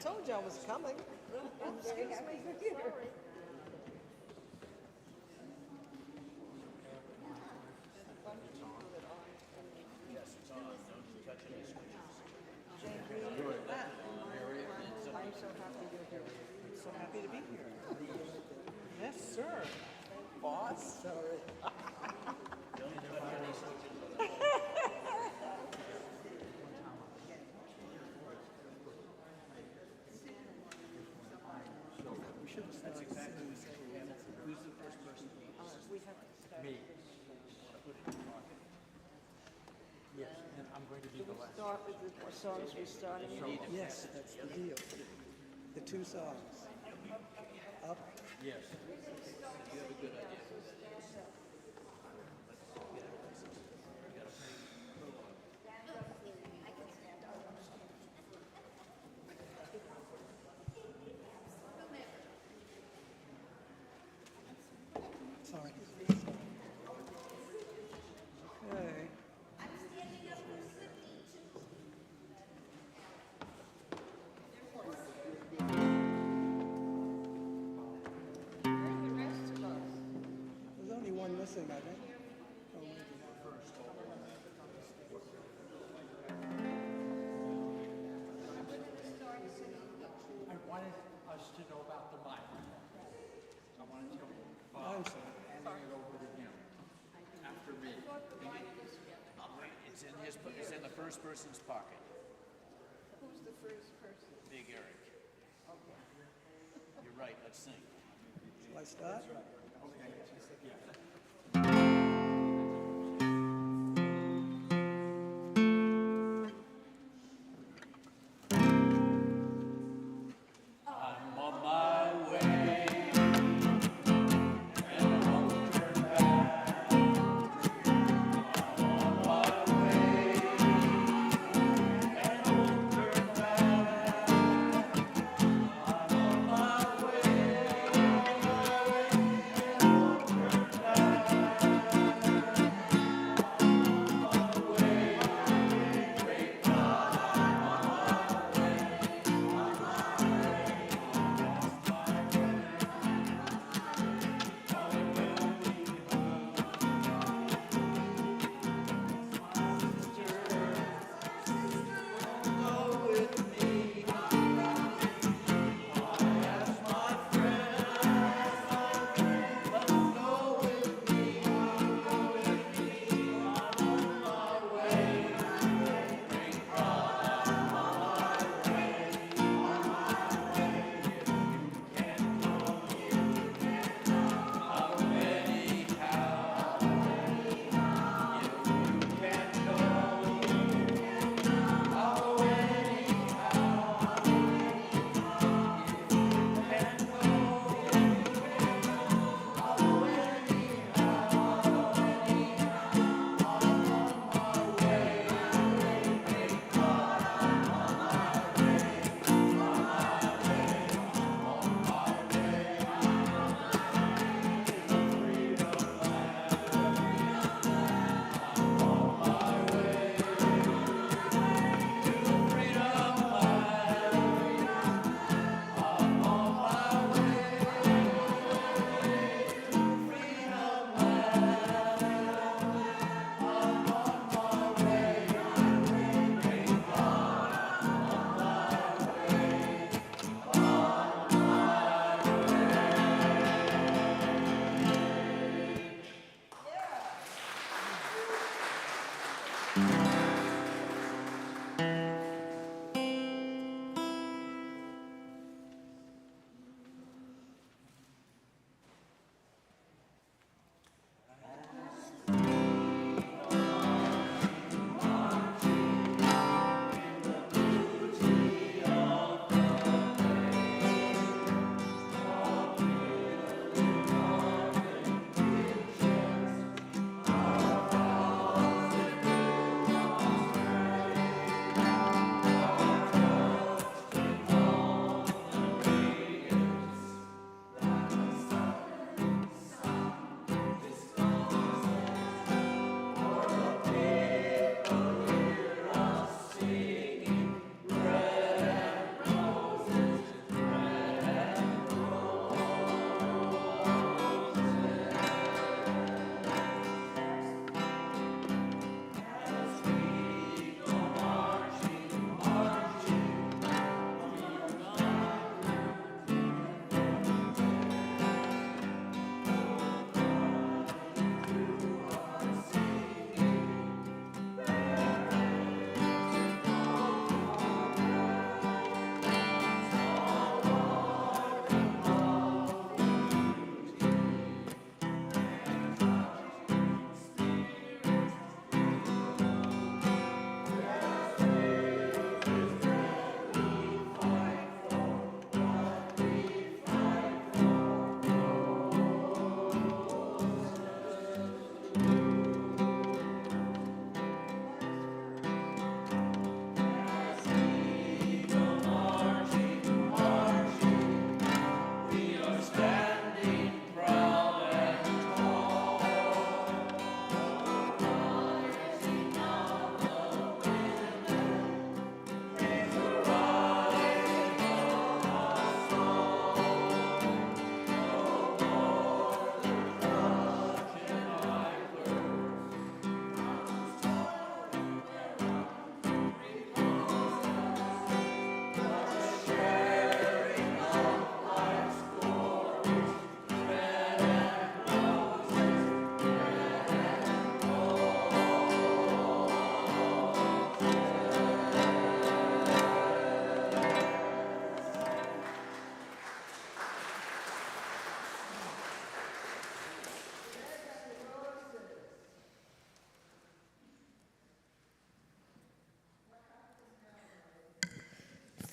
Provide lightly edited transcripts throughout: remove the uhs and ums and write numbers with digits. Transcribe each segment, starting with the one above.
told you I was coming. Excuse me. Sorry. Yes, it's on. Don't touch any switches. I'm so happy you're here. I'm so happy to be here. Yes, sir. Boss. Sorry. Don't touch any switches. That's exactly what we said. Who's the first person? We have to start. Me. Yes, and I'm going to be the last. Start with the songs we're starting with. Yes, that's the deal. The two songs. Up. Yes. You have a good idea. Sorry. Okay. There's only one missing, I think. Oh, maybe not. I wanted us to know about the mic. I wanted to I'm sorry. handing it over to him after me. It's in the first person's pocket. Who's the first person? Big Eric. You're right. Let's sing. Shall I start? I'm on my way.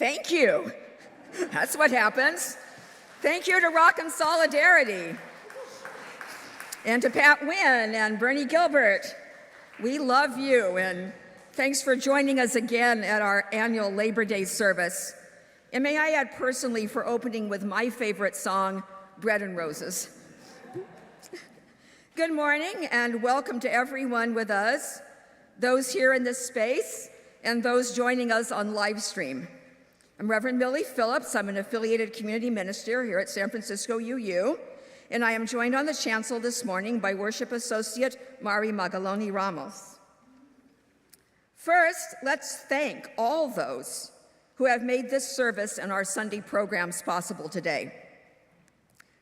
Thank you. That's what happens. Thank you to Rock and Solidarity. And to Pat Wynn and Bernie Gilbert. We love you, and thanks for joining us again at our annual Labor Day service. And may I add personally for opening with my favorite song, Bread and Roses. Good morning and welcome to everyone with us, those here in this space and those joining us on live stream. I'm Reverend Millie Phillips. I'm an affiliated community minister here at San Francisco UU, and I am joined on the chancel this morning by Worship Associate Mari Magaloni Ramos. First, let's thank all those who have made this service and our Sunday programs possible today.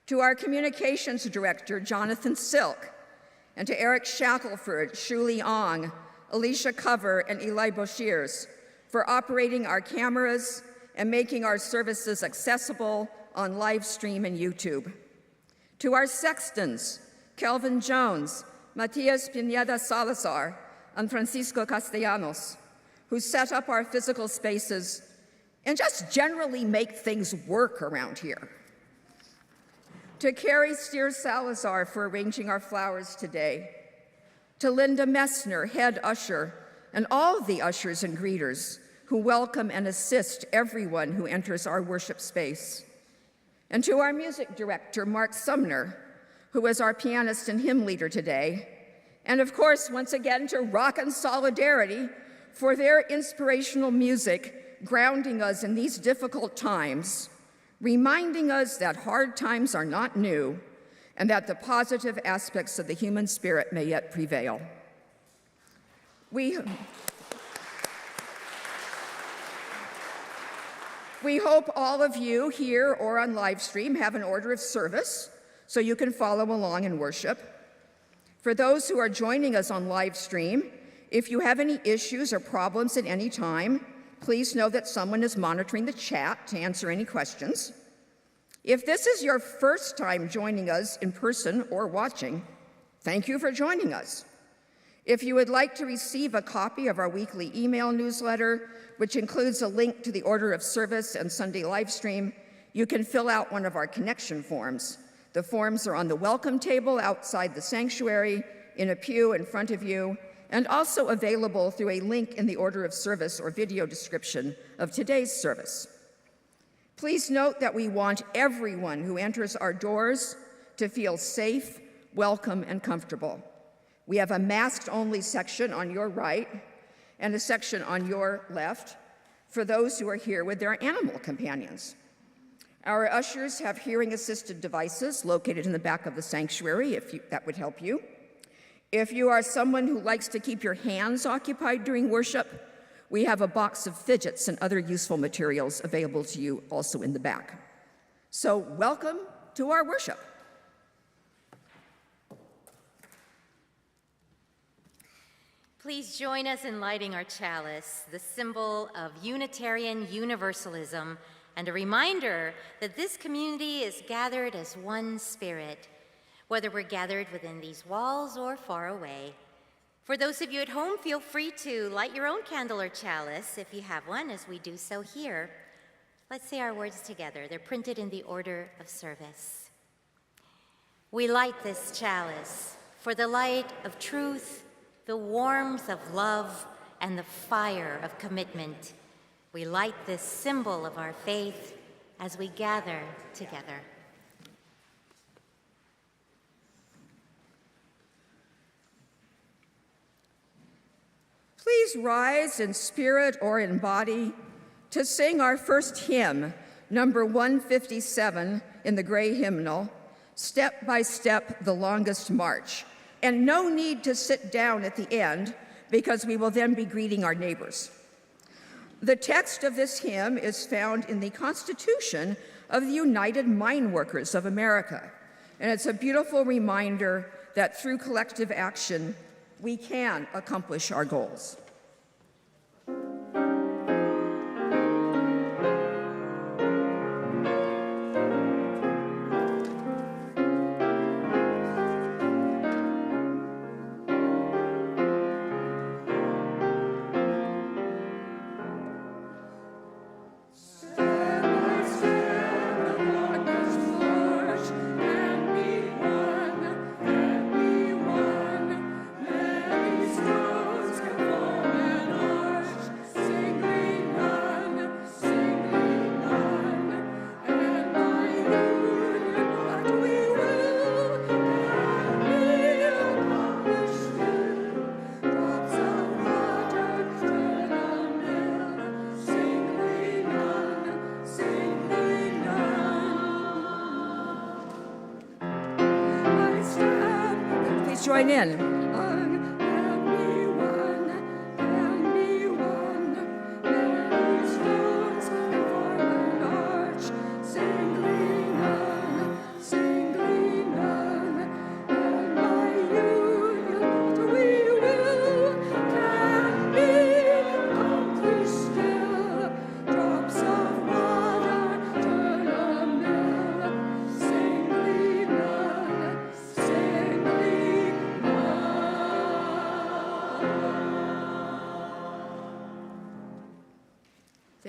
To our communications director, Jonathan Silk, and to Eric Shackelford, Shuli Ong, Alicia Cover, and Eli Boshirs for operating our cameras and making our services accessible on live stream and YouTube. To our sextons, Kelvin Jones, Matias Pineda Salazar, and Francisco Castellanos, who set up our physical spaces and just generally make things work around here. To Carrie Steer Salazar for arranging our flowers today. To Linda Messner, head usher, and all the ushers and greeters who welcome and assist everyone who enters our worship space. And to our music director, Mark Sumner, who is our pianist and hymn leader today. And of course, once again, to Rock and Solidarity for their inspirational music grounding us in these difficult times, reminding us that hard times are not new and that the positive aspects of the human spirit may yet prevail. We hope all of you here or on live stream have an order of service so you can follow along in worship. For those who are joining us on live stream, if you have any issues or problems at any time, please know that someone is monitoring the chat to answer any questions. If this is your first time joining us in person or watching, thank you for joining us. If you would like to receive a copy of our weekly email newsletter, which includes a link to the order of service and Sunday live stream, you can fill out one of our connection forms. The forms are on the welcome table outside the sanctuary, in a pew in front of you, and also available through a link in the order of service or video description of today's service. Please note that we want everyone who enters our doors to feel safe, welcome, and comfortable. We have a masked-only section on your right and a section on your left for those who are here with their animal companions. Our ushers have hearing-assisted devices located in the back of the sanctuary, if that would help you. If you are someone who likes to keep your hands occupied during worship, we have a box of fidgets and other useful materials available to you also in the back. So welcome to our worship. Please join us in lighting our chalice, the symbol of Unitarian Universalism, and a reminder that this community is gathered as one spirit, whether we're gathered within these walls or far away. For those of you at home, feel free to light your own candle or chalice if you have one, as we do so here. Let's say our words together. They're printed in the order of service. We light this chalice for the light of truth, the warmth of love, and the fire of commitment. We light this symbol of our faith as we gather together. Please rise in spirit or in body to sing our first hymn, number 157 in the gray hymnal, Step by Step, the Longest March. And no need to sit down at the end because we will then be greeting our neighbors. The text of this hymn is found in the Constitution of the United Mine Workers of America. And it's a beautiful reminder that through collective action, we can accomplish our goals. join in.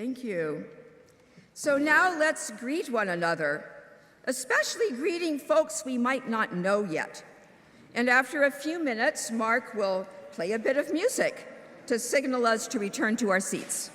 Thank you. So now let's greet one another, especially greeting folks we might not know yet. And after a few minutes, Mark will play a bit of music to signal us to return to our seats.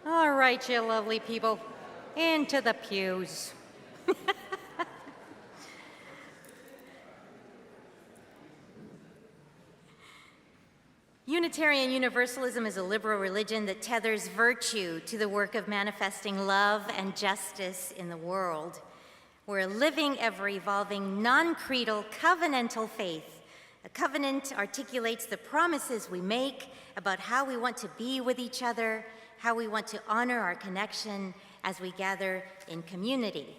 All right, you lovely people, into the pews. Unitarian Universalism is a liberal religion that tethers virtue to the work of manifesting love and justice in the world. We're a living, ever-evolving, non-creedal, covenantal faith. A covenant articulates the promises we make about how we want to be with each other, how we want to honor our connection as we gather in community.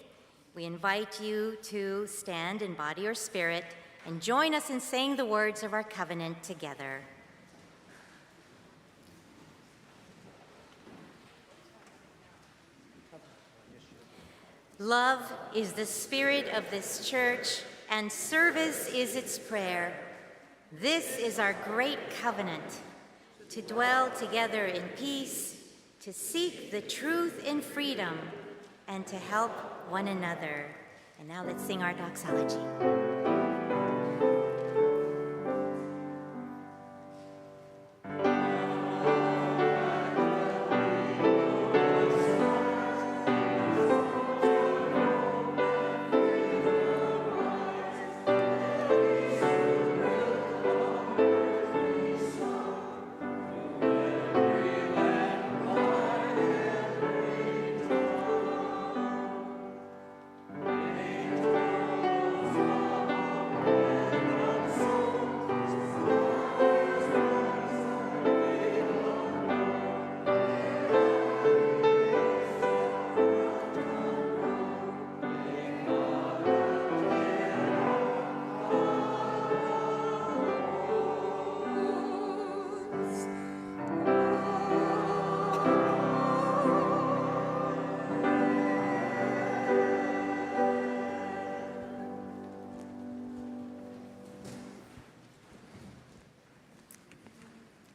We invite you to stand in body or spirit and join us in saying the words of our covenant together. Love is the spirit of this church, and service is its prayer. This is our great covenant, to dwell together in peace, to seek the truth in freedom, and to help one another. And now let's sing our doxology.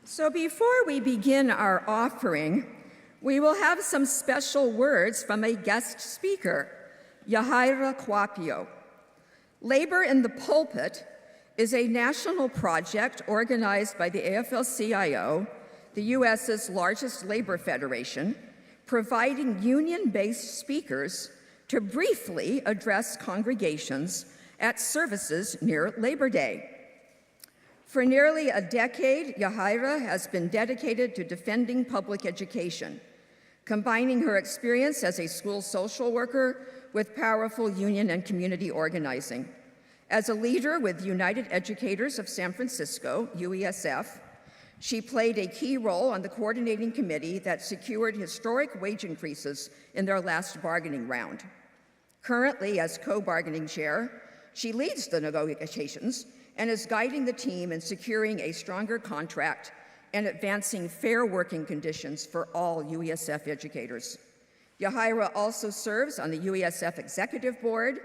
So before we begin our offering, we will have some special words from a guest speaker, Yahaira Kwapio. Labor in the Pulpit is a national project organized by the AFL-CIO, the U.S.'s largest labor federation, providing union-based speakers to briefly address congregations at services near Labor Day. For nearly a decade, Yahaira has been dedicated to defending public education, combining her experience as a school social worker with powerful union and community organizing. As a leader with United Educators of San Francisco, UUSF, she played a key role on the coordinating committee that secured historic wage increases in their last bargaining round. Currently, as co-bargaining chair, she leads the negotiations and is guiding the team in securing a stronger contract and advancing fair working conditions for all UUSF educators. Yahaira also serves on the UUSF Executive Board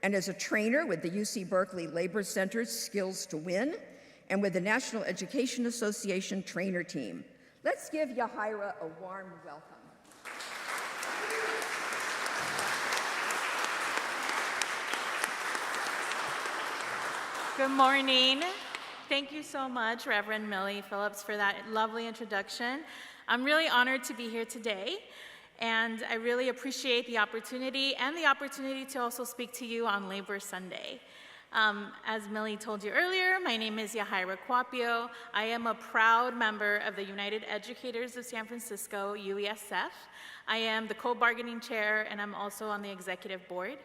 and is a trainer with the UC Berkeley Labor Center's Skills to Win and with the National Education Association trainer team. Let's give Yahaira a warm welcome. Good morning. Thank you so much, Reverend Millie Phillips, for that lovely introduction. I'm really honored to be here today, and I really appreciate the opportunity and the opportunity to also speak to you on Labor Sunday. As Millie told you earlier, my name is Yahaira Kwapio. I am a proud member of the United Educators of San Francisco, UUSF. I am the co-bargaining chair, and I'm also on the executive board.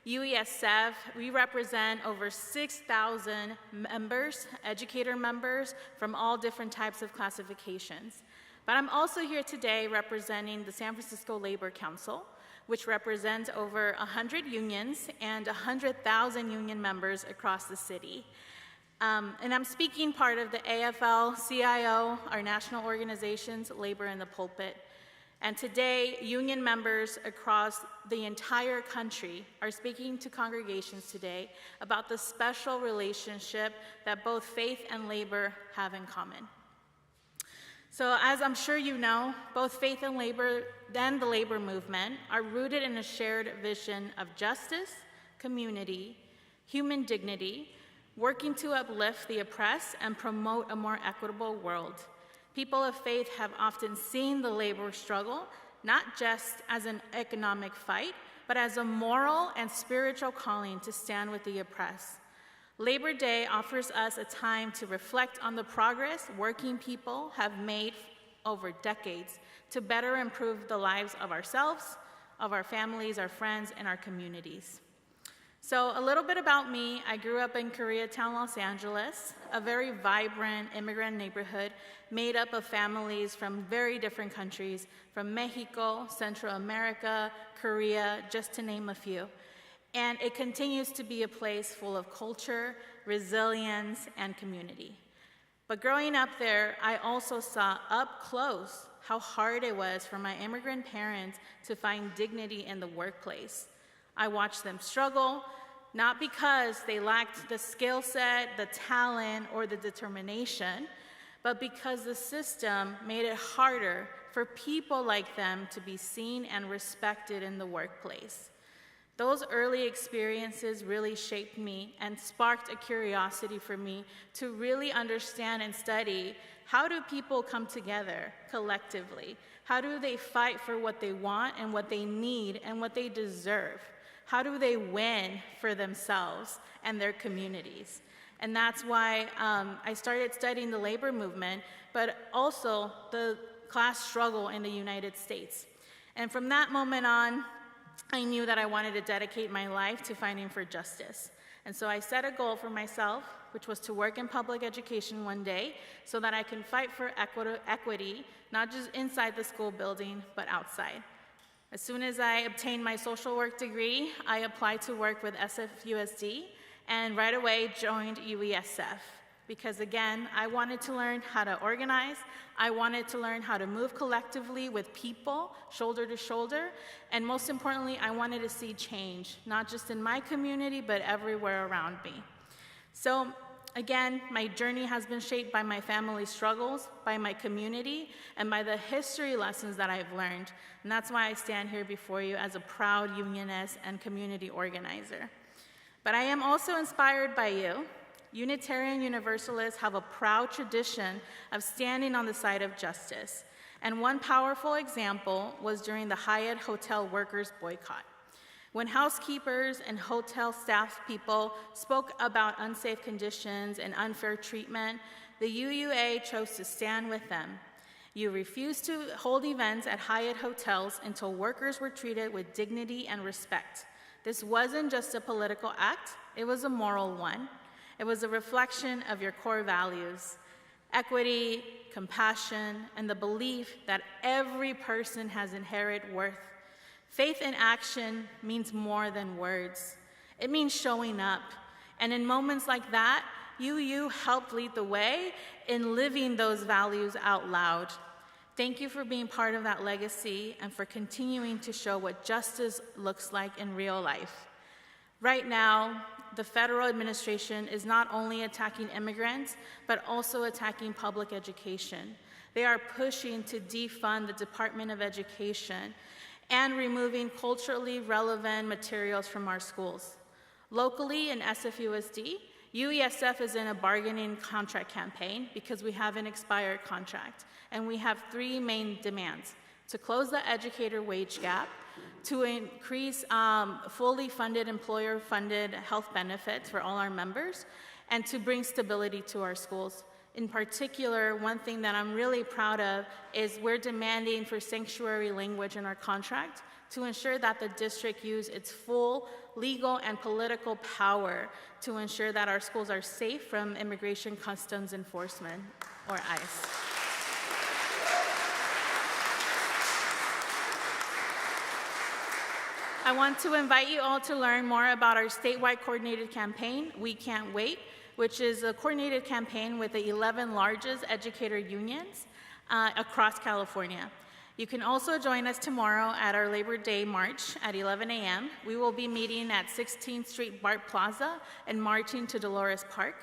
UUSF, we represent over 6,000 members, educator members from all different types of classifications. But I'm also here today representing the San Francisco Labor Council, which represents over 100 unions and 100,000 union members across the city. And I'm speaking part of the AFL-CIO, our national organization's Labor in the Pulpit. And today, union members across the entire country are speaking to congregations today about the special relationship that both faith and labor have in common. So as I'm sure you know, both faith and labor, then the labor movement, are rooted in a shared vision of justice, community, human dignity, working to uplift the oppressed and promote a more equitable world. People of faith have often seen the labor struggle not just as an economic fight, but as a moral and spiritual calling to stand with the oppressed. Labor Day offers us a time to reflect on the progress working people have made over decades to better improve the lives of ourselves, of our families, our friends, and our communities. So a little bit about me. I grew up in Koreatown, Los Angeles, a very vibrant immigrant neighborhood made up of families from very different countries, from Mexico, Central America, Korea, just to name a few. And it continues to be a place full of culture, resilience, and community. But growing up there, I also saw up close how hard it was for my immigrant parents to find dignity in the workplace. I watched them struggle, not because they lacked the skill set, the talent, or the determination, but because the system made it harder for people like them to be seen and respected in the workplace. Those early experiences really shaped me and sparked a curiosity for me to really understand and study, how do people come together collectively? How do they fight for what they want and what they need and what they deserve? How do they win for themselves and their communities? And that's why I started studying the labor movement, but also the class struggle in the United States. And from that moment on, I knew that I wanted to dedicate my life to fighting for justice. And so I set a goal for myself, which was to work in public education one day so that I can fight for equity, not just inside the school building, but outside. As soon as I obtained my social work degree, I applied to work with SFUSD and right away joined UUSF. Because again, I wanted to learn how to organize, I wanted to learn how to move collectively with people, shoulder to shoulder, and most importantly, I wanted to see change, not just in my community, but everywhere around me. So again, my journey has been shaped by my family's struggles, by my community, and by the history lessons that I've learned. And that's why I stand here before you as a proud unionist and community organizer. But I am also inspired by you. Unitarian Universalists have a proud tradition of standing on the side of justice. And one powerful example was during the Hyatt Hotel workers' boycott. When housekeepers and hotel staff people spoke about unsafe conditions and unfair treatment, the UUA chose to stand with them. You refused to hold events at Hyatt hotels until workers were treated with dignity and respect. This wasn't just a political act, it was a moral one. It was a reflection of your core values: equity, compassion, and the belief that every person has inherent worth. Faith in action means more than words. It means showing up. And in moments like that, UU helped lead the way in living those values out loud. Thank you for being part of that legacy and for continuing to show what justice looks like in real life. Right now, the federal administration is not only attacking immigrants, but also attacking public education. They are pushing to defund the Department of Education and removing culturally relevant materials from our schools. Locally in SFUSD, UESF is in a bargaining contract campaign because we have an expired contract, and we have three main demands: to close the educator wage gap, to increase fully funded, employer-funded health benefits for all our members, and to bring stability to our schools. In particular, one thing that I'm really proud of is we're demanding for sanctuary language in our contract to ensure that the district use its full legal and political power to ensure that our schools are safe from Immigration Customs Enforcement, or ICE. I want to invite you all to learn more about our statewide coordinated campaign, We Can't Wait, which is a coordinated campaign with the 11 largest educator unions across California. You can also join us tomorrow at our Labor Day March at 11 a.m. We will be meeting at 16th Street BART Plaza and marching to Dolores Park.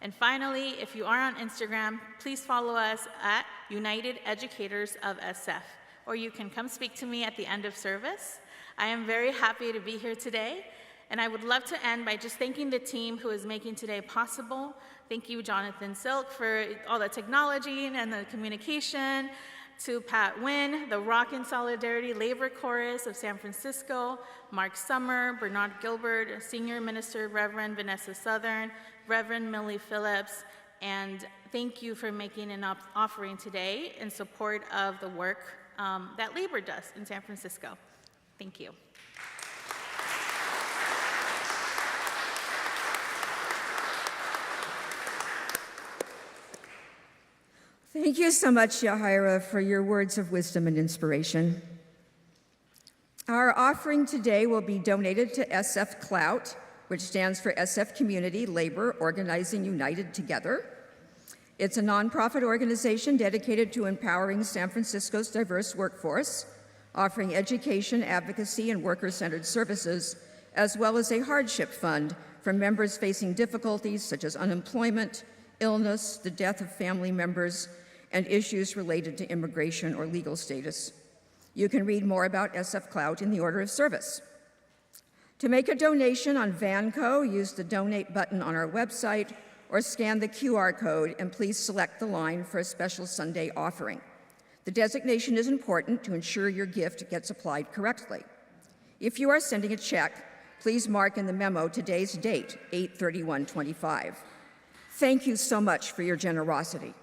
And finally, if you are on Instagram, please follow us at United Educators of SF, or you can come speak to me at the end of service. I am very happy to be here today, and I would love to end by just thanking the team who is making today possible. Thank you, Jonathan Silk, for all the technology and the communication. to Pat Wynn, the Rock in Solidarity Labor Chorus of San Francisco, Mark Summer, Bernard Gilbert, Senior Minister Reverend Vanessa Southern, Reverend Millie Phillips, and thank you for making an offering today in support of the work that Labor does in San Francisco. Thank you. Thank you so much, Yahaira, for your words of wisdom and inspiration. Our offering today will be donated to SF Clout, which stands for SF Community Labor Organizing United Together. It's a nonprofit organization dedicated to empowering San Francisco's diverse workforce, offering education, advocacy, and worker-centered services, as well as a hardship fund for members facing difficulties such as unemployment, illness, the death of family members, and issues related to immigration or legal status. You can read more about SF Clout in the order of service. To make a donation on Vanco, use the donate button on our website or scan the QR code and please select the line for a special Sunday offering. The designation is important to ensure your gift gets applied correctly. If you are sending a check, please mark in the memo today's date, 8/31/25. Thank you so much for your generosity.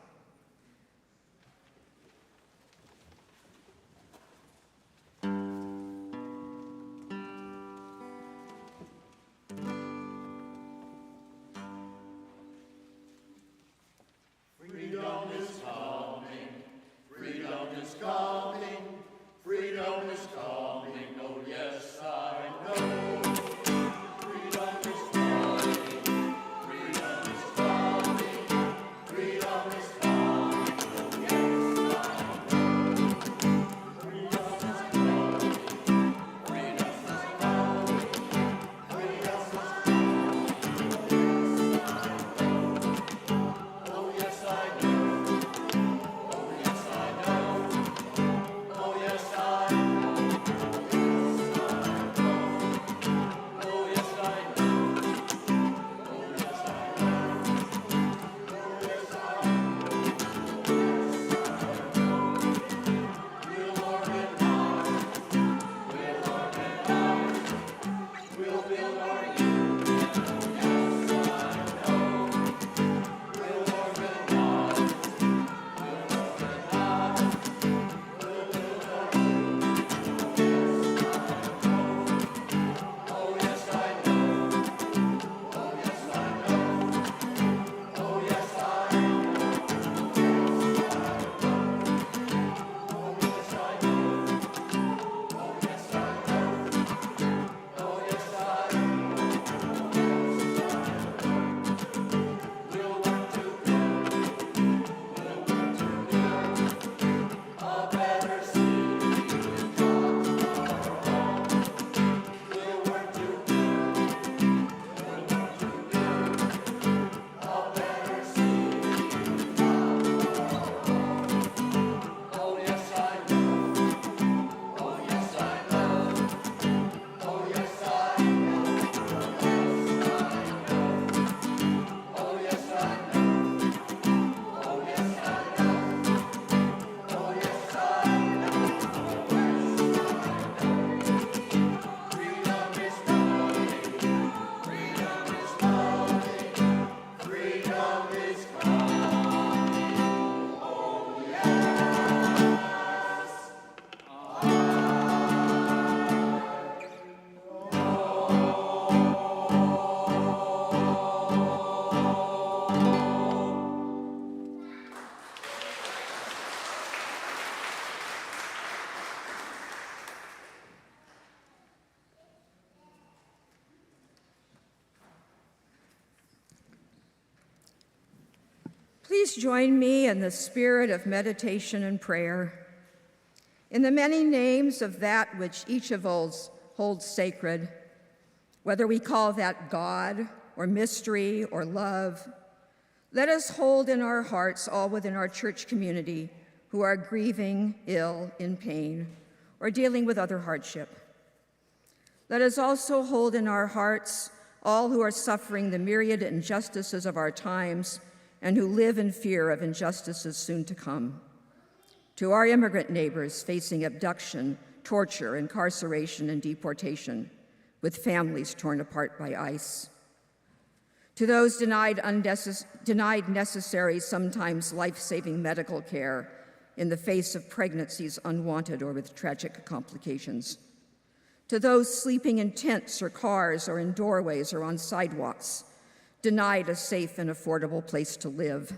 Please join me in the spirit of meditation and prayer. In the many names of that which each of us holds sacred, whether we call that God or mystery or love, let us hold in our hearts all within our church community who are grieving, ill, in pain, or dealing with other hardship. Let us also hold in our hearts all who are suffering the myriad injustices of our times and who live in fear of injustices soon to come. To our immigrant neighbors facing abduction, torture, incarceration, and deportation, with families torn apart by ICE. To those denied necessary, sometimes life-saving medical care in the face of pregnancies unwanted or with tragic complications. To those sleeping in tents or cars or in doorways or on sidewalks, denied a safe and affordable place to live.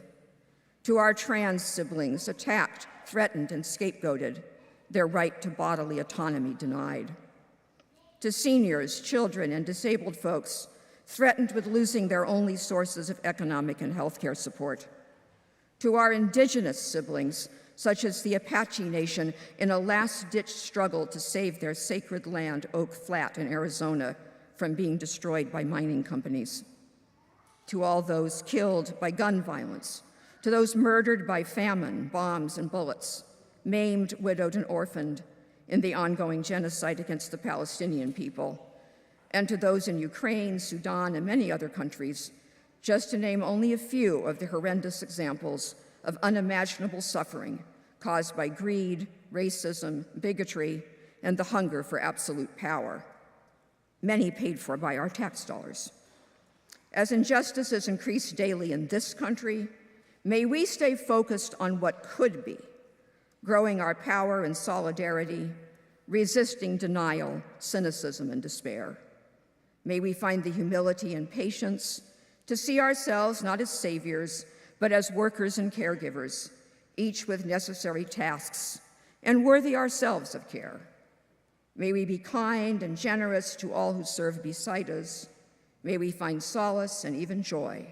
To our trans siblings attacked, threatened, and scapegoated, their right to bodily autonomy denied. To seniors, children, and disabled folks threatened with losing their only sources of economic and healthcare support. To our indigenous siblings, such as the Apache Nation, in a last-ditch struggle to save their sacred land, Oak Flat in Arizona, from being destroyed by mining companies. To all those killed by gun violence, to those murdered by famine, bombs, and bullets, maimed, widowed, and orphaned in the ongoing genocide against the Palestinian people, and to those in Ukraine, Sudan, and many other countries, just to name only a few of the horrendous examples of unimaginable suffering caused by greed, racism, bigotry, and the hunger for absolute power, many paid for by our tax dollars. As injustices increase daily in this country, may we stay focused on what could be, growing our power and solidarity, resisting denial, cynicism, and despair. May we find the humility and patience to see ourselves not as saviors, but as workers and caregivers, each with necessary tasks and worthy ourselves of care. May we be kind and generous to all who serve beside us. May we find solace and even joy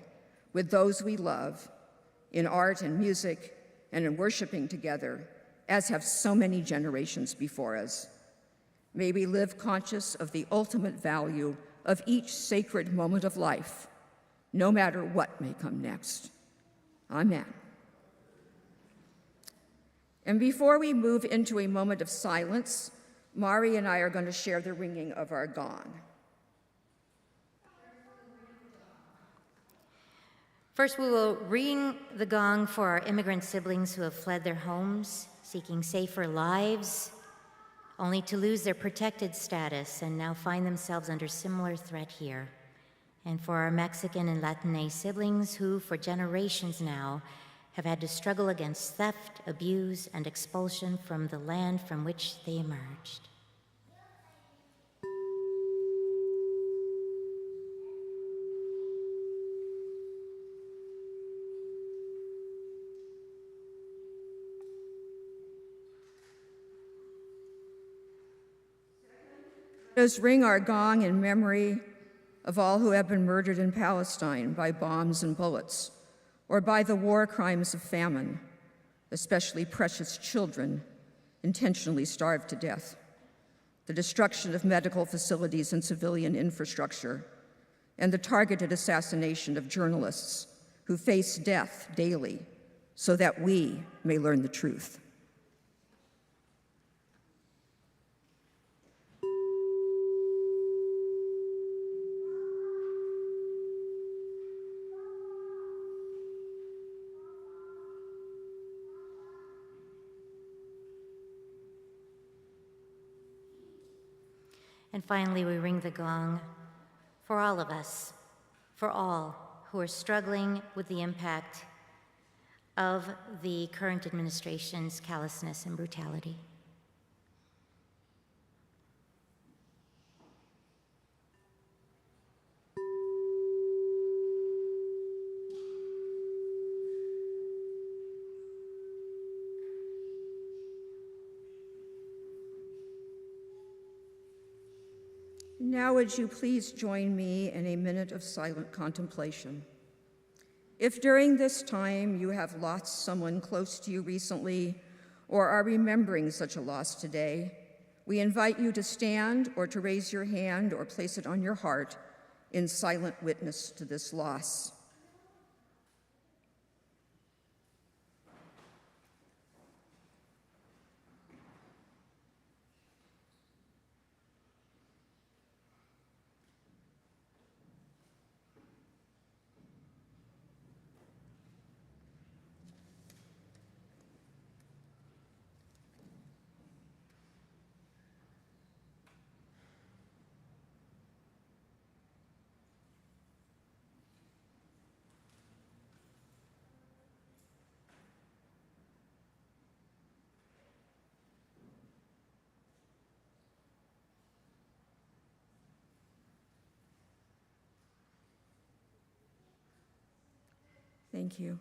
with those we love in art and music and in worshiping together, as have so many generations before us. May we live conscious of the ultimate value of each sacred moment of life, no matter what may come next. Amen. And before we move into a moment of silence, Mari and I are going to share the ringing of our gong. First, we will ring the gong for our immigrant siblings who have fled their homes, seeking safer lives, only to lose their protected status and now find themselves under similar threat here. And for our Mexican and Latinx siblings who, for generations now, have had to struggle against theft, abuse, and expulsion from the land from which they emerged. Let us ring our gong in memory of all who have been murdered in Palestine by bombs and bullets, or by the war crimes of famine, especially precious children intentionally starved to death, the destruction of medical facilities and civilian infrastructure, and the targeted assassination of journalists who face death daily so that we may learn the truth. And finally, we ring the gong for all of us, for all who are struggling with the impact of the current administration's callousness and brutality. Now would you please join me in a minute of silent contemplation. If during this time you have lost someone close to you recently or are remembering such a loss today, we invite you to stand or to raise your hand or place it on your heart in silent witness to this loss. Thank you.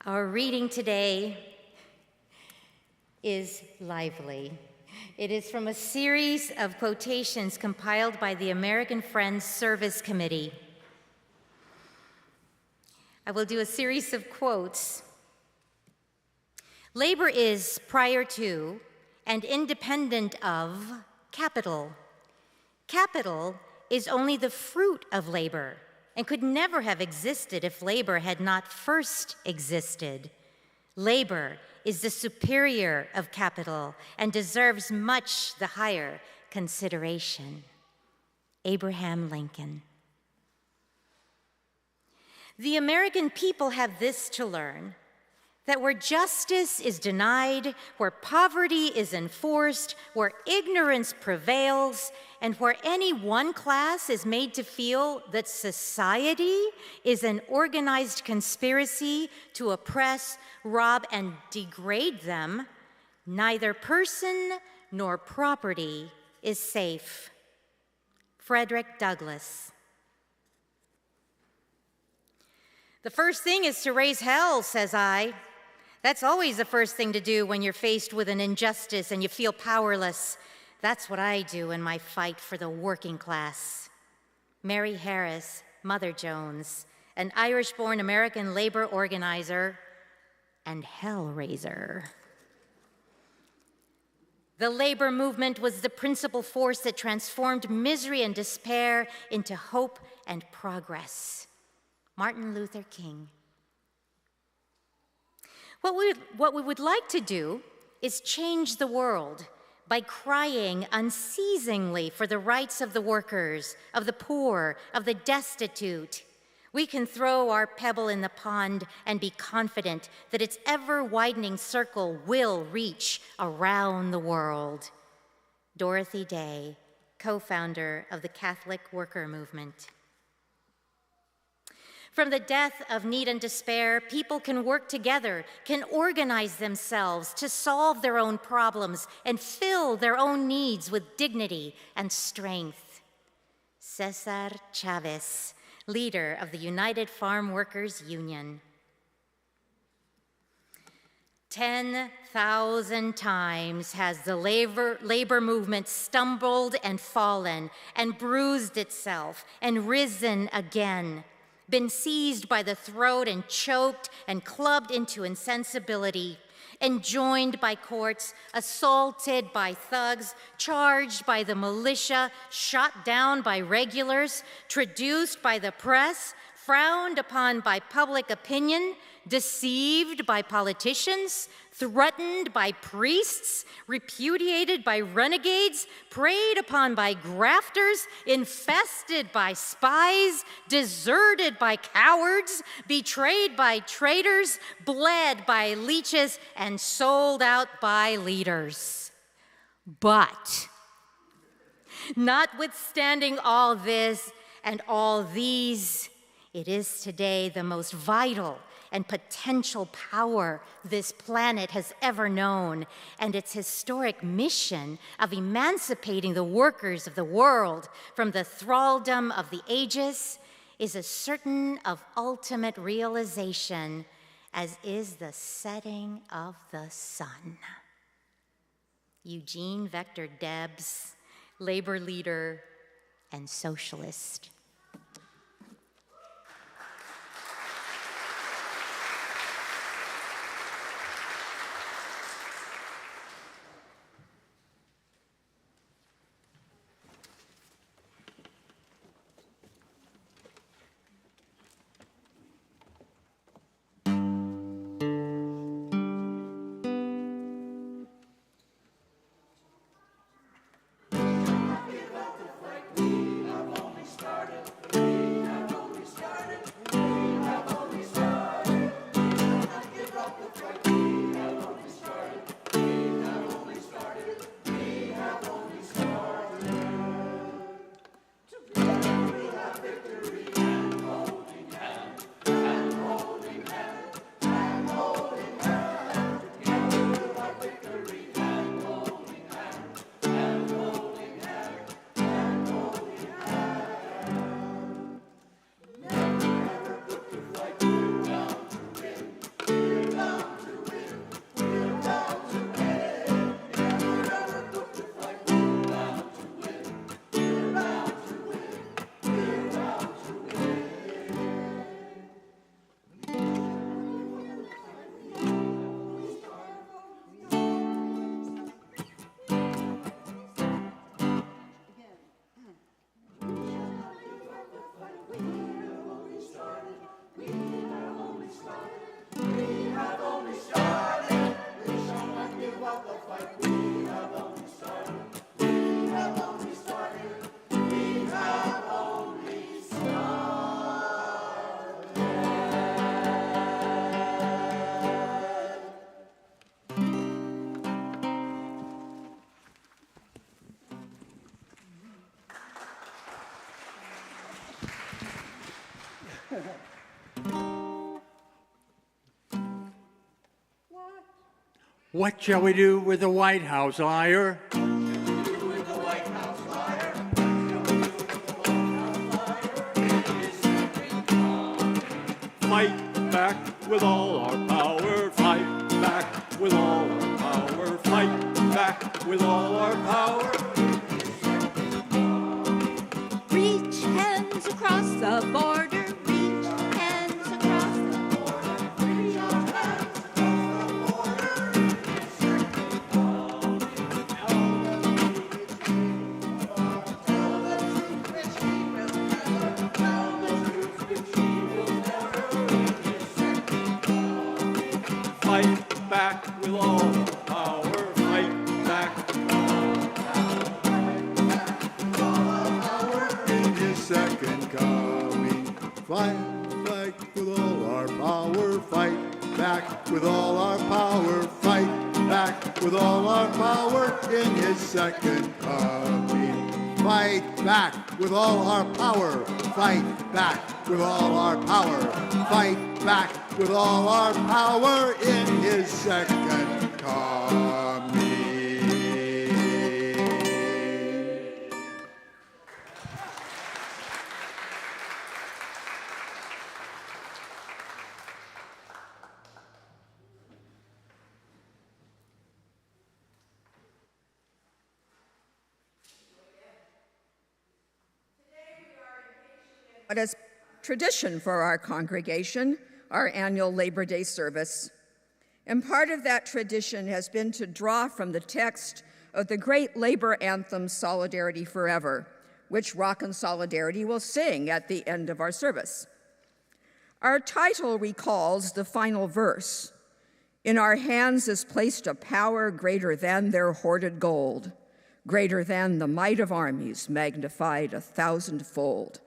Our reading today is lively. It is from a series of quotations compiled by the American Friends Service Committee. I will do a series of quotes. Labor is prior to and independent of capital. Capital is only the fruit of labor and could never have existed if labor had not first existed. Labor is the superior of capital and deserves much the higher consideration. Abraham Lincoln. The American people have this to learn, that where justice is denied, where poverty is enforced, where ignorance prevails, and where any one class is made to feel that society is an organized conspiracy to oppress, rob, and degrade them, neither person nor property is safe. Frederick Douglass. The first thing is to raise hell, says I. That's always the first thing to do when you're faced with an injustice and you feel powerless. That's what I do in my fight for the working class. Mary Harris, Mother Jones, an Irish-born American labor organizer and hellraiser. The labor movement was the principal force that transformed misery and despair into hope and progress. Martin Luther King. What we would like to do is change the world by crying unceasingly for the rights of the workers, of the poor, of the destitute. We can throw our pebble in the pond and be confident that its ever-widening circle will reach around the world. Dorothy Day, co-founder of the Catholic Worker Movement. From the death of need and despair, people can work together, can organize themselves to solve their own problems and fill their own needs with dignity and strength. Cesar Chavez, leader of the United Farm Workers Union. 10,000 times has the labor movement stumbled and fallen and bruised itself and risen again, been seized by the throat and choked and clubbed into insensibility, enjoined by courts, assaulted by thugs, charged by the militia, shot down by regulars, traduced by the press, frowned upon by public opinion, deceived by politicians, threatened by priests, repudiated by renegades, preyed upon by grafters, infested by spies, deserted by cowards, betrayed by traitors, bled by leeches, and sold out by leaders. But, notwithstanding all this and all these, it is today the most vital and potential power this planet has ever known, and its historic mission of emancipating the workers of the world from the thraldom of the ages is as certain of ultimate realization as is the setting of the sun. Eugene Vector Debs, labor leader, and socialist. What shall we do with the White House, liar? Fight back with all our power, fight back with all our power, fight back with all our power. Reach hands across the border, reach hands across the border, reach our hands across Fight back with all our power, fight back. In his second coming, fight back with all our power, fight back with all our power, fight back with all our power in his second coming. Fight back with all our power, fight back with all our power, fight back with all our power in his second coming. But as tradition for our congregation, our annual Labor Day service. And part of that tradition has been to draw from the text of the great labor anthem, Solidarity Forever, which Rock and Solidarity will sing at the end of our service. Our title recalls the final verse. In our hands is placed a power greater than their hoarded gold, greater than the might of armies magnified 1,000-fold.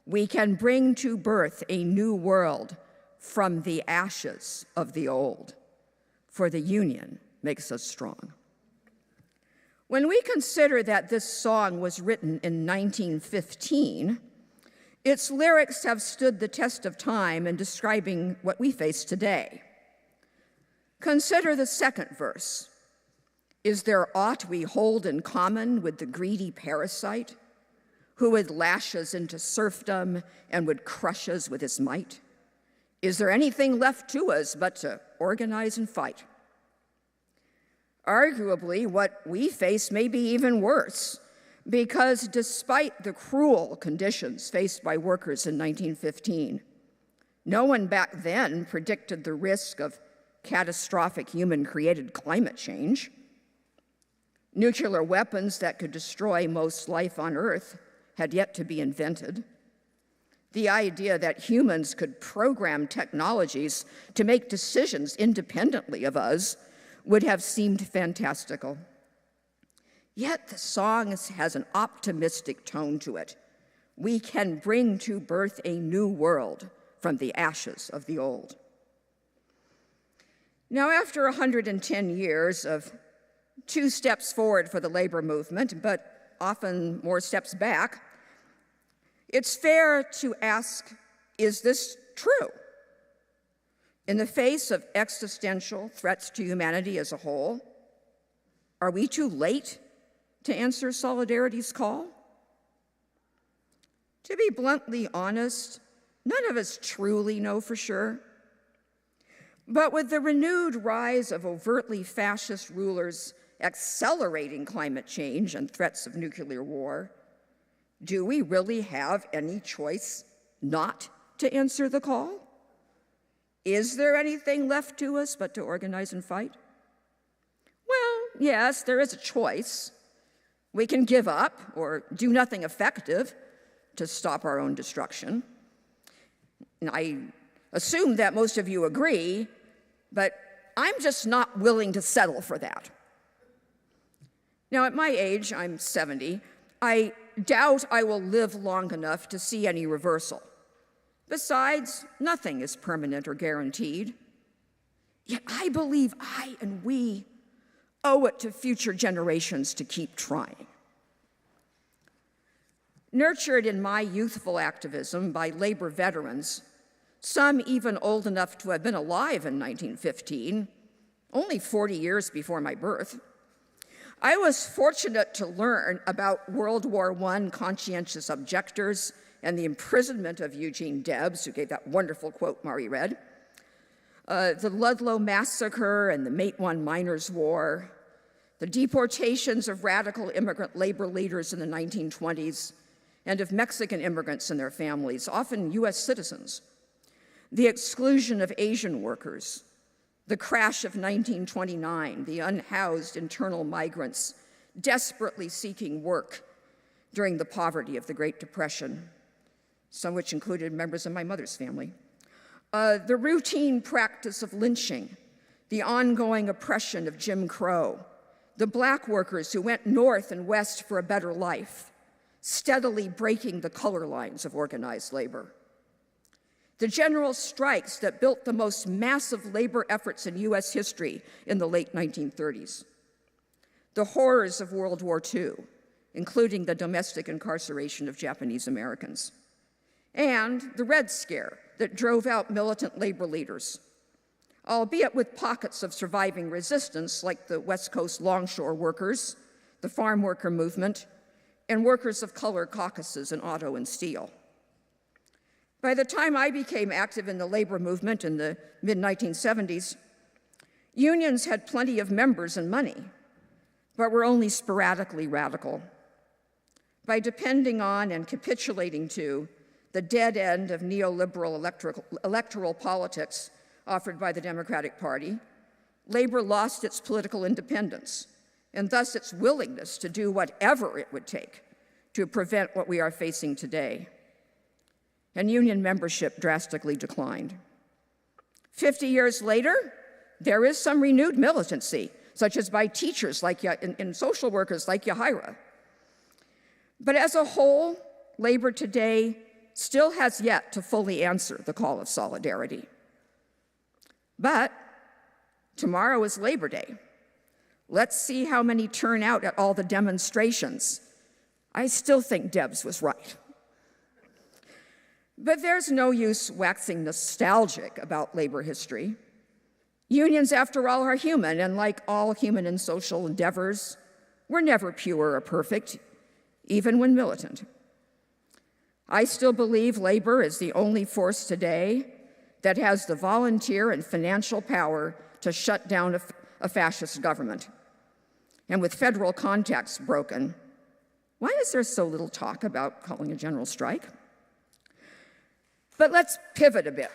We can bring to birth a new world from the ashes of the old, for the union makes us strong. When we consider that this song was written in 1915, its lyrics have stood the test of time in describing what we face today. Consider the second verse. Is there aught we hold in common with the greedy parasite, who would lash us into serfdom and would crush us with his might? Is there anything left to us but to organize and fight? Arguably, what we face may be even worse. because despite the cruel conditions faced by workers in 1915, no one back then predicted the risk of catastrophic human-created climate change. Nuclear weapons that could destroy most life on Earth had yet to be invented. The idea that humans could program technologies to make decisions independently of us would have seemed fantastical. Yet the song has an optimistic tone to it. We can bring to birth a new world from the ashes of the old. Now, after 110 years of 2 steps forward for the labor movement, but often more steps back, it's fair to ask, is this true? In the face of existential threats to humanity as a whole, are we too late to answer solidarity's call? To be bluntly honest, none of us truly know for sure. But with the renewed rise of overtly fascist rulers accelerating climate change and threats of nuclear war, do we really have any choice not to answer the call? Is there anything left to us but to organize and fight? Well, yes, there is a choice. We can give up or do nothing effective to stop our own destruction. And I assume that most of you agree, but I'm just not willing to settle for that. Now, at my age, I'm 70, I doubt I will live long enough to see any reversal. Besides, nothing is permanent or guaranteed. Yet I believe I and we owe it to future generations to keep trying. Nurtured in my youthful activism by labor veterans, some even old enough to have been alive in 1915, only 40 years before my birth, I was fortunate to learn about World War I conscientious objectors and the imprisonment of Eugene Debs, who gave that wonderful quote Mari read, the Ludlow Massacre and the Matewan Miners' War, the deportations of radical immigrant labor leaders in the 1920s, and of Mexican immigrants and their families, often US citizens, the exclusion of Asian workers, the crash of 1929, the unhoused internal migrants desperately seeking work during the poverty of the Great Depression, some which included members of my mother's family, the routine practice of lynching, the ongoing oppression of Jim Crow, the black workers who went north and west for a better life, steadily breaking the color lines of organized labor. The general strikes that built the most massive labor efforts in US history in the late 1930s. The horrors of World War II, including the domestic incarceration of Japanese Americans. And the Red Scare that drove out militant labor leaders, albeit with pockets of surviving resistance like the West Coast longshore workers, the farm worker movement, and workers of color caucuses in auto and steel. By the time I became active in the labor movement in the mid-1970s, unions had plenty of members and money, but were only sporadically radical. By depending on and capitulating to the dead end of neoliberal electoral politics offered by the Democratic Party, labor lost its political independence, and thus its willingness to do whatever it would take to prevent what we are facing today. And union membership drastically declined. 50 years later, there is some renewed militancy, such as by teachers and social workers like Yahira. But as a whole, labor today still has yet to fully answer the call of solidarity. But tomorrow is Labor Day. Let's see how many turn out at all the demonstrations. I still think Debs was right. But there's no use waxing nostalgic about labor history. Unions, after all, are human, and like all human and social endeavors, we're never pure or perfect, even when militant. I still believe labor is the only force today that has the volunteer and financial power to shut down a fascist government. And with federal contacts broken, Why is there so little talk about calling a general strike? But let's pivot a bit.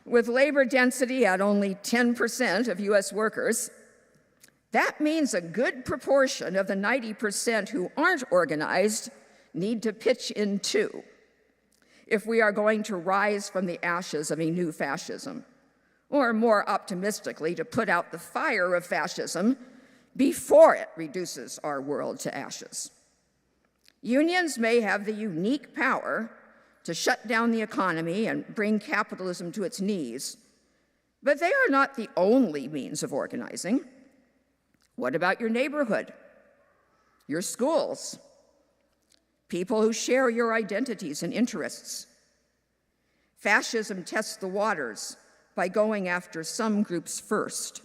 With labor density at only 10% of US workers, that means a good proportion of the 90% who aren't organized need to pitch in too, if we are going to rise from the ashes of a new fascism, or more optimistically, to put out the fire of fascism before it reduces our world to ashes. Unions may have the unique power to shut down the economy and bring capitalism to its knees, but they are not the only means of organizing. What about your neighborhood, your schools, people who share your identities and interests? Fascism tests the waters by going after some groups first,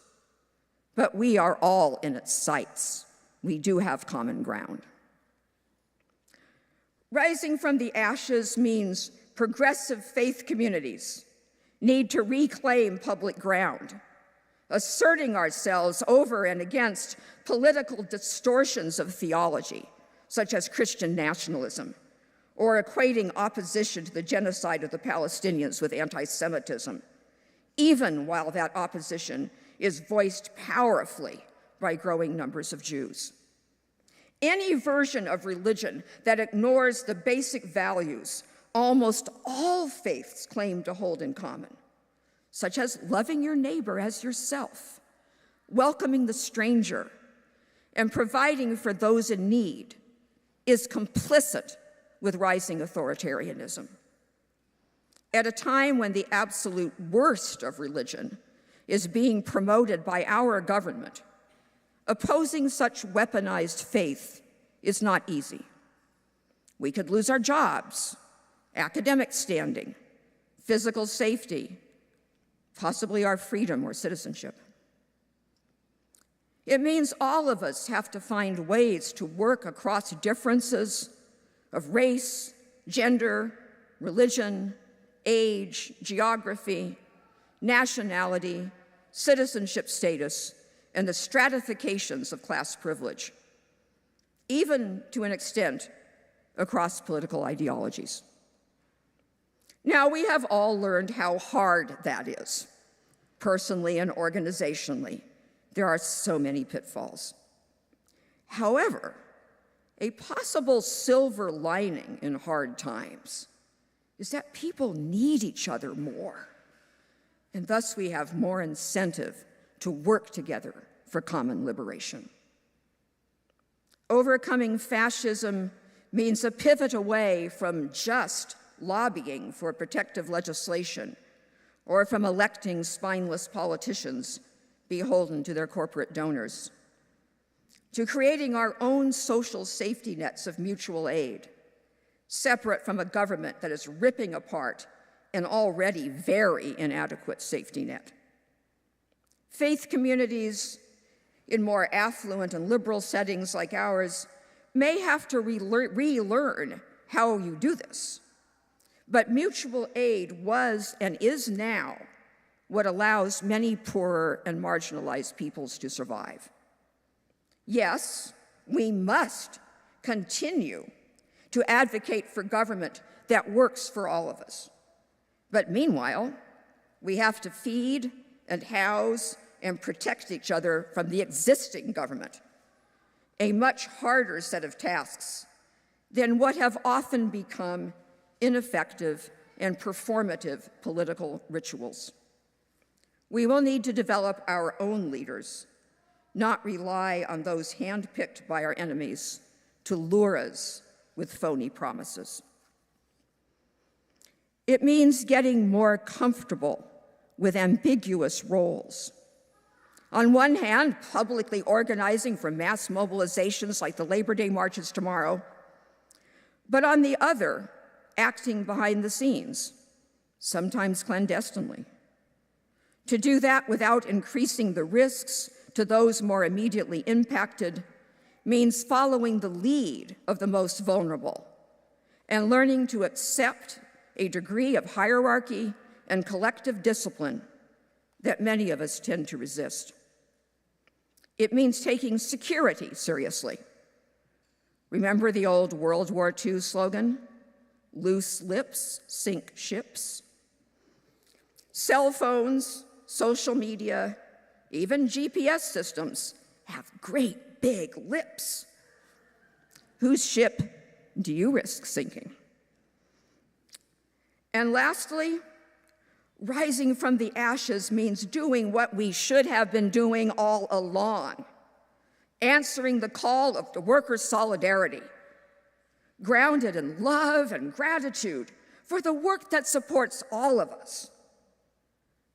but we are all in its sights. We do have common ground. Rising from the ashes means progressive faith communities need to reclaim public ground, asserting ourselves over and against political distortions of theology, such as Christian nationalism, or equating opposition to the genocide of the Palestinians with anti-Semitism, even while that opposition is voiced powerfully by growing numbers of Jews. Any version of religion that ignores the basic values almost all faiths claim to hold in common, such as loving your neighbor as yourself, welcoming the stranger, and providing for those in need, is complicit with rising authoritarianism. At a time when the absolute worst of religion is being promoted by our government, opposing such weaponized faith is not easy. We could lose our jobs, academic standing, physical safety, possibly our freedom or citizenship. It means all of us have to find ways to work across differences of race, gender, religion, age, geography, nationality, citizenship status, and the stratifications of class privilege, even to an extent across political ideologies. Now, we have all learned how hard that is, personally and organizationally. There are so many pitfalls. However, a possible silver lining in hard times is that people need each other more, and thus we have more incentive to work together for common liberation. Overcoming fascism means a pivot away from just lobbying for protective legislation or from electing spineless politicians beholden to their corporate donors, to creating our own social safety nets of mutual aid, separate from a government that is ripping apart an already very inadequate safety net. Faith communities in more affluent and liberal settings like ours may have to relearn how you do this. But mutual aid was and is now what allows many poorer and marginalized peoples to survive. Yes, we must continue to advocate for government that works for all of us. But meanwhile, we have to feed and house and protect each other from the existing government, a much harder set of tasks than what have often become ineffective and performative political rituals. We will need to develop our own leaders, not rely on those handpicked by our enemies to lure us with phony promises. It means getting more comfortable with ambiguous roles. On one hand, publicly organizing for mass mobilizations like the Labor Day marches tomorrow, but on the other, acting behind the scenes, sometimes clandestinely. To do that without increasing the risks to those more immediately impacted means following the lead of the most vulnerable and learning to accept a degree of hierarchy and collective discipline that many of us tend to resist. It means taking security seriously. Remember the old World War II slogan? Loose lips sink ships. Cell phones, social media, even GPS systems have great big lips. Whose ship do you risk sinking? And lastly, rising from the ashes means doing what we should have been doing all along, answering the call of the workers' solidarity, grounded in love and gratitude for the work that supports all of us.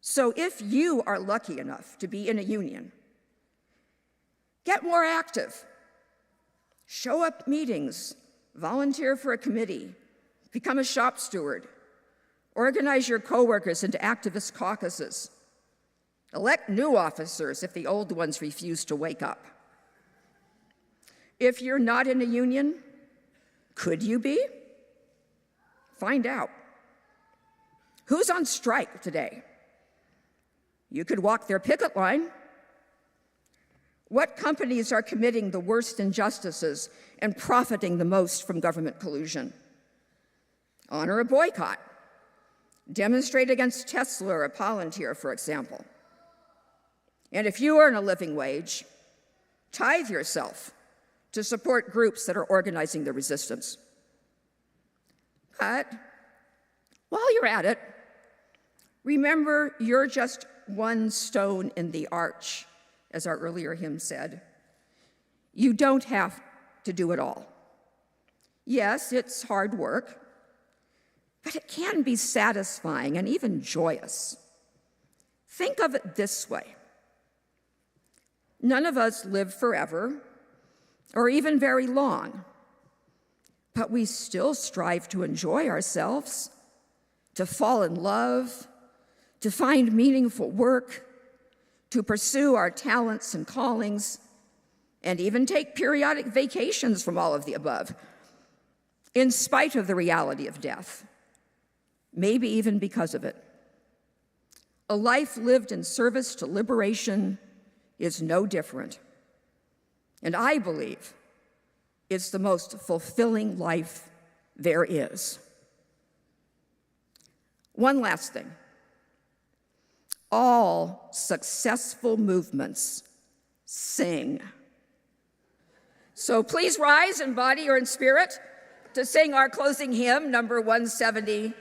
So if you are lucky enough to be in a union, get more active. Show up at meetings, volunteer for a committee, become a shop steward, organize your coworkers into activist caucuses, elect new officers if the old ones refuse to wake up. If you're not in a union, could you be? Find out. Who's on strike today? You could walk their picket line. What companies are committing the worst injustices and profiting the most from government collusion? Honor a boycott. Demonstrate against Tesla or Palantir, for example. And if you earn a living wage, tithe yourself to support groups that are organizing the resistance. But while you're at it, remember you're just one stone in the arch, as our earlier hymn said. You don't have to do it all. Yes, it's hard work, but it can be satisfying and even joyous. Think of it this way. None of us live forever, or even very long, but we still strive to enjoy ourselves, to fall in love, to find meaningful work, to pursue our talents and callings, and even take periodic vacations from all of the above, in spite of the reality of death, maybe even because of it. A life lived in service to liberation is no different. And I believe it's the most fulfilling life there is. One last thing. All successful movements sing. So please rise in body or in spirit to sing our closing hymn, number 170,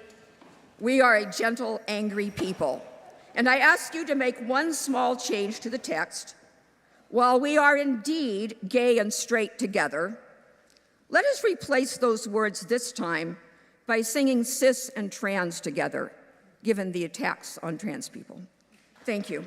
We Are a Gentle, Angry People. And I ask you to make one small change to the text. While we are indeed gay and straight together, let us replace those words this time by singing cis and trans together, given the attacks on trans people. Thank you.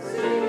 Sing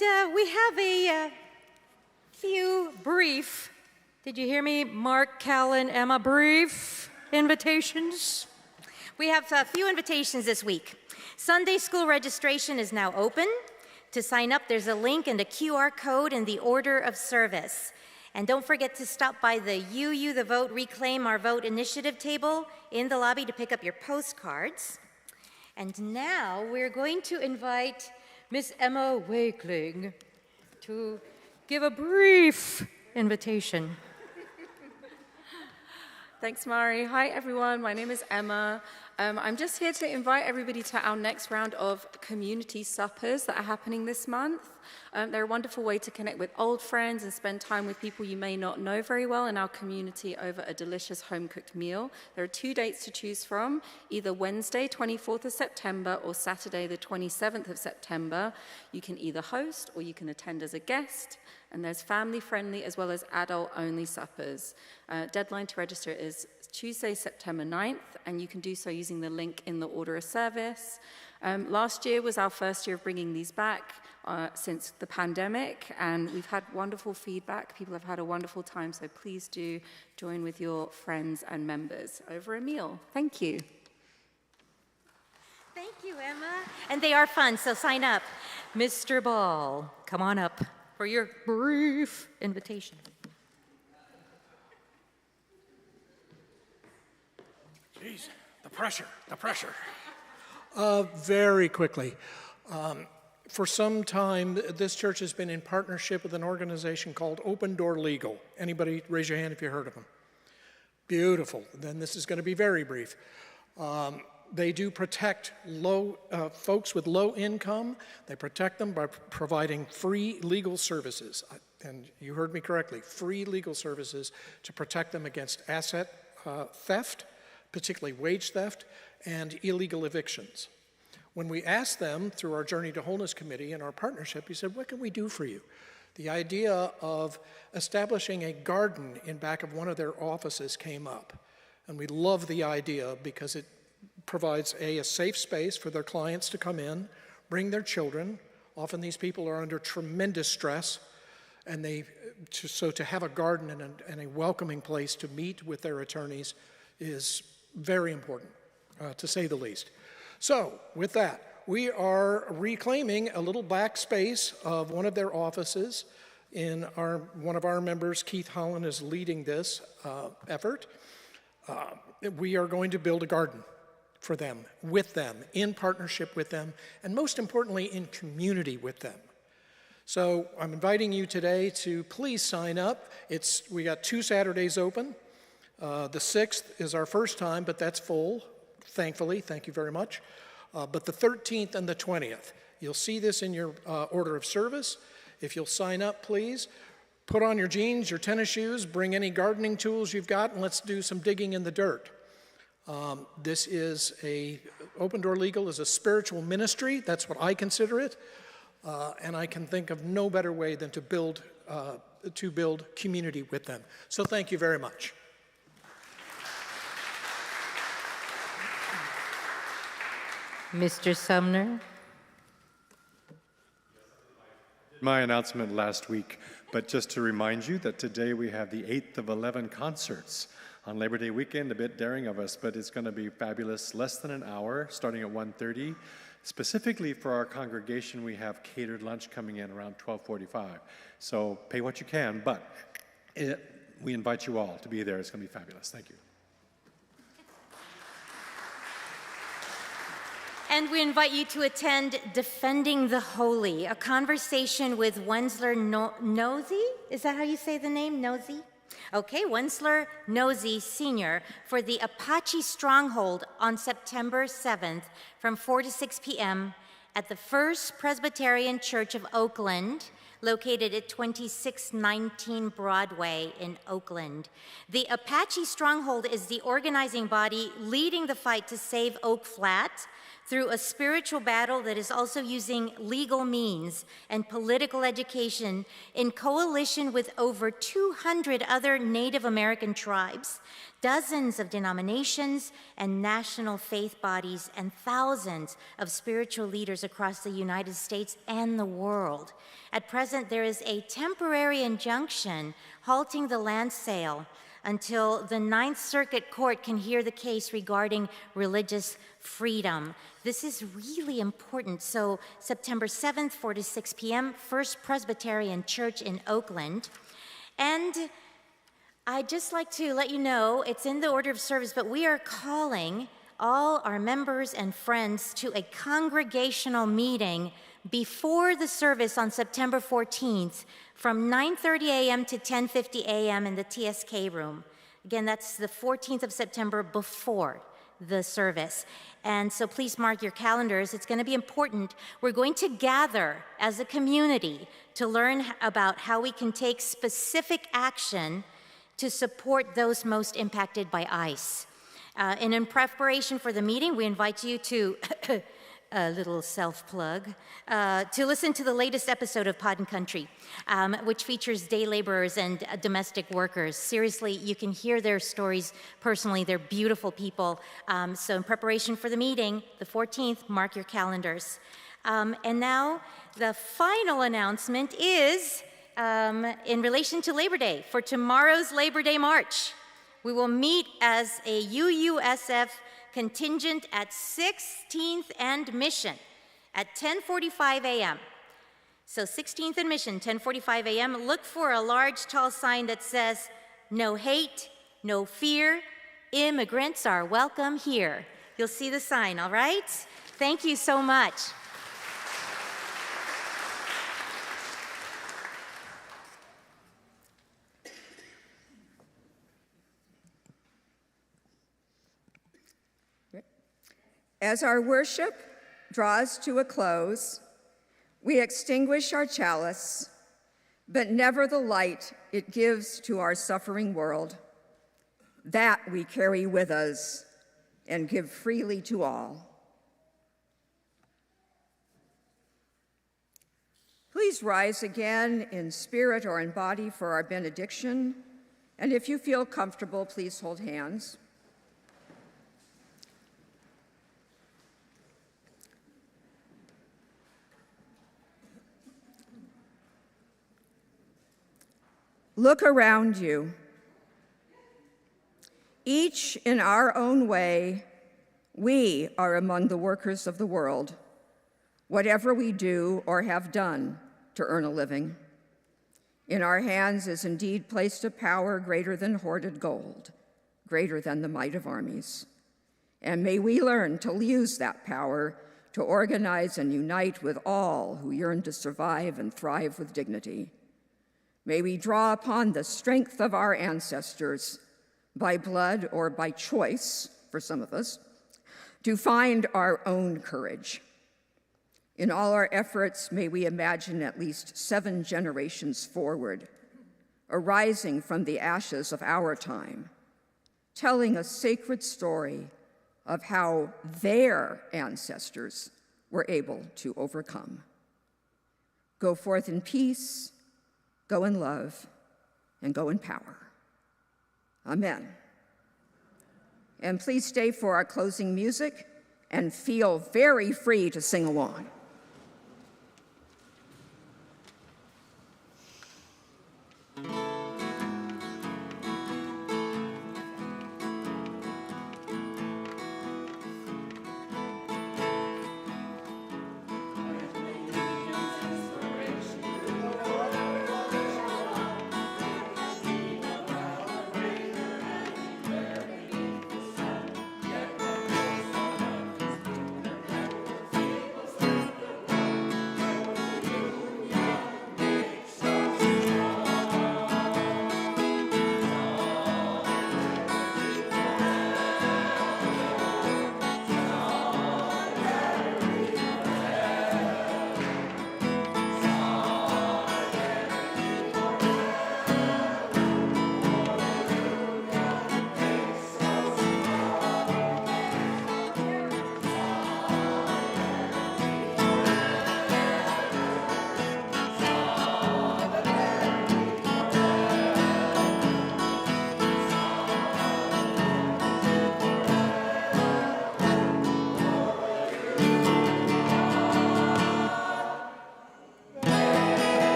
And we have a few brief, did you hear me, Mark, Cal, and Emma, brief invitations? We have a few invitations this week. Sunday school registration is now open. To sign up, there's a link and a QR code in the order of service. And don't forget to stop by the UU the Vote Reclaim Our Vote initiative table in the lobby to pick up your postcards. And now we're going to invite Miss Emma Wakeling to give a brief invitation. Thanks, Mari. Hi, everyone. My name is Emma. I'm just here to invite everybody to our next round of community suppers that are happening this month. They're a wonderful way to connect with old friends and spend time with people you may not know very well in our community over a delicious home-cooked meal. There are 2 dates to choose from, either Wednesday, 24th of September, or Saturday, the 27th of September. You can either host or you can attend as a guest, and there's family-friendly as well as adult-only suppers. Deadline to register is Tuesday, September 9th, and you can do so using the link in the order of service. Last year was our first year of bringing these back since the pandemic, and we've had wonderful feedback. People have had a wonderful time, so please do join with your friends and members over a meal. Thank you. Thank you, Emma. And they are fun, so sign up. Mr. Ball, come on up for your brief invitation. Jeez, the pressure. Very quickly. For some time, this church has been in partnership with an organization called Open Door Legal. Anybody raise your hand if you heard of them? Beautiful. Then this is going to be very brief. They do protect folks with low income. They protect them by providing free legal services. And you heard me correctly, free legal services to protect them against asset theft, particularly wage theft, and illegal evictions. When we asked them through our Journey to Wholeness Committee and our partnership, we said, what can we do for you? The idea of establishing a garden in back of one of their offices came up. And we love the idea because it provides a safe space for their clients to come in, bring their children. Often these people are under tremendous stress, and so to have a garden and a welcoming place to meet with their attorneys is very important, to say the least. So, with that, we are reclaiming a little back space of one of their offices. One of our members, Keith Holland, is leading this effort. We are going to build a garden for them, with them, in partnership with them, and most importantly, in community with them. So I'm inviting you today to please sign up. We got 2 Saturdays open. The 6th is our first time, but that's full, thankfully. Thank you very much. But the 13th and the 20th, you'll see this in your order of service. If you'll sign up, please. Put on your jeans, your tennis shoes, bring any gardening tools you've got, and let's do some digging in the dirt. Open Door Legal is a spiritual ministry. That's what I consider it. And I can think of no better way than to build community with them. So thank you very much. Mr. Sumner. My announcement last week, but just to remind you that today we have the 8th of 11 concerts on Labor Day weekend. A bit daring of us, but it's going to be fabulous. Less than an hour, starting at 1:30. Specifically for our congregation, we have catered lunch coming in around 12:45. So pay what you can, but we invite you all to be there. It's going to be fabulous. Thank you. And we invite you to attend Defending the Holy, a conversation with Wendsler Nosey. Is that how you say the name, Nosey? Okay, Wendsler Nosey Sr. for the Apache Stronghold on September 7th from 4 to 6 p.m. at the First Presbyterian Church of Oakland, located at 2619 Broadway in Oakland. The Apache Stronghold is the organizing body leading the fight to save Oak Flat through a spiritual battle that is also using legal means and political education in coalition with over 200 other Native American tribes, dozens of denominations and national faith bodies, and thousands of spiritual leaders across the United States and the world. At present, there is a temporary injunction halting the land sale until the Ninth Circuit Court can hear the case regarding religious freedom. This is really important. So September 7th, 4 to 6 p.m., First Presbyterian Church in Oakland. And I'd just like to let you know, it's in the order of service, but we are calling all our members and friends to a congregational meeting before the service on September 14th from 9:30 a.m. to 10:50 a.m. in the TSK room. Again, that's the 14th of September before the service. And so please mark your calendars. It's going to be important. We're going to gather as a community to learn about how we can take specific action to support those most impacted by ICE. And in preparation for the meeting, we invite you to, a little self-plug, to listen to the latest episode of Pod and Country, which features day laborers and domestic workers. Seriously, you can hear their stories personally. They're beautiful people. So in preparation for the meeting, the 14th, mark your calendars. And now the final announcement is in relation to Labor Day. For tomorrow's Labor Day March, we will meet as a UUSF contingent at 16th and Mission at 10:45 a.m. So 16th and Mission, 10:45 a.m. Look for a large, tall sign that says, "No hate, no fear, immigrants are welcome here." You'll see the sign, all right? Thank you so much. As our worship draws to a close, we extinguish our chalice, but never the light it gives to our suffering world. That we carry with us and give freely to all. Please rise again in spirit or in body for our benediction, and if you feel comfortable, please hold hands. Look around you. Each in our own way, we are among the workers of the world, whatever we do or have done to earn a living. In our hands is indeed placed a power greater than hoarded gold, greater than the might of armies. And may we learn to use that power to organize and unite with all who yearn to survive and thrive with dignity. May we draw upon the strength of our ancestors, by blood or by choice, for some of us, to find our own courage. In all our efforts, may we imagine at least 7 generations forward, arising from the ashes of our time, telling a sacred story of how their ancestors were able to overcome. Go forth in peace, go in love, and go in power. Amen. And please stay for our closing music and feel very free to sing along.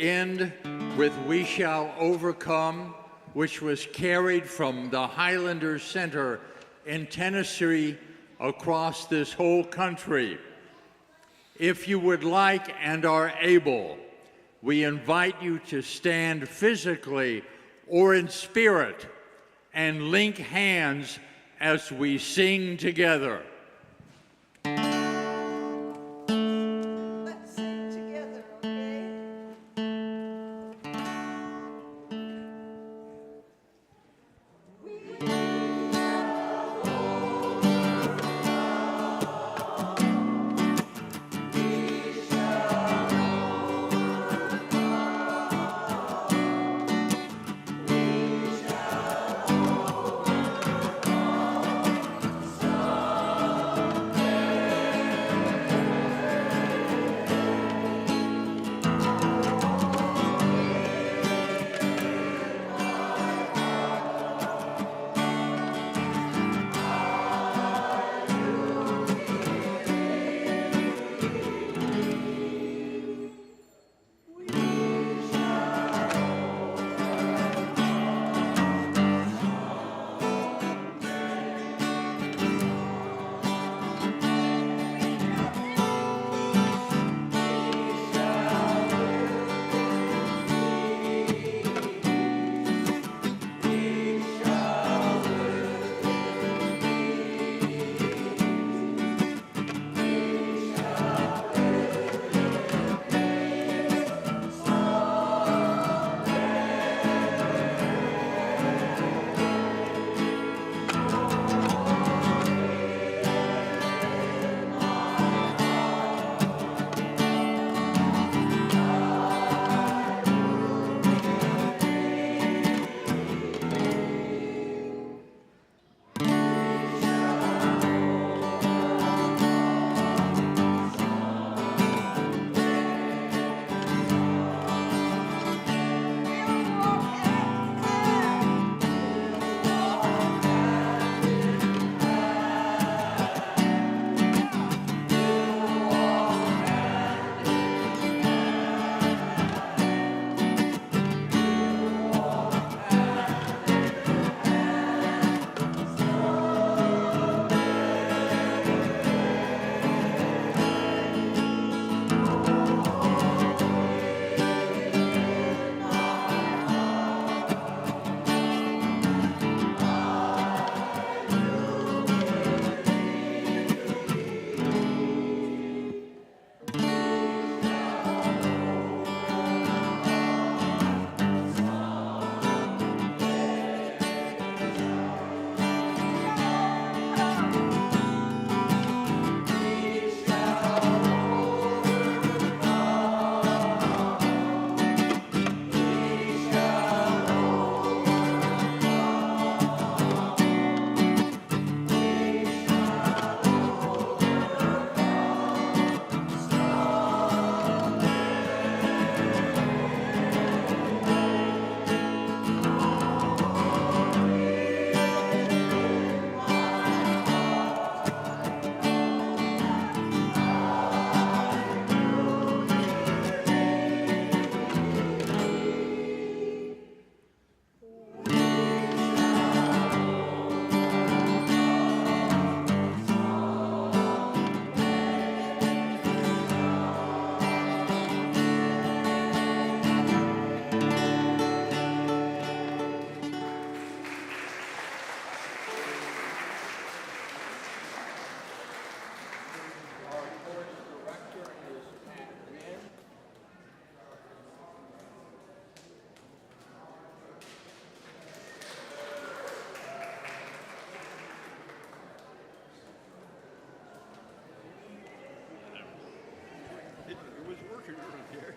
end with We Shall Overcome, which was carried from the Highlander Center in Tennessee across this whole country. If you would like and are able, we invite you to stand physically or in spirit and link hands as we sing together. Let's sing together, okay? It was working right here.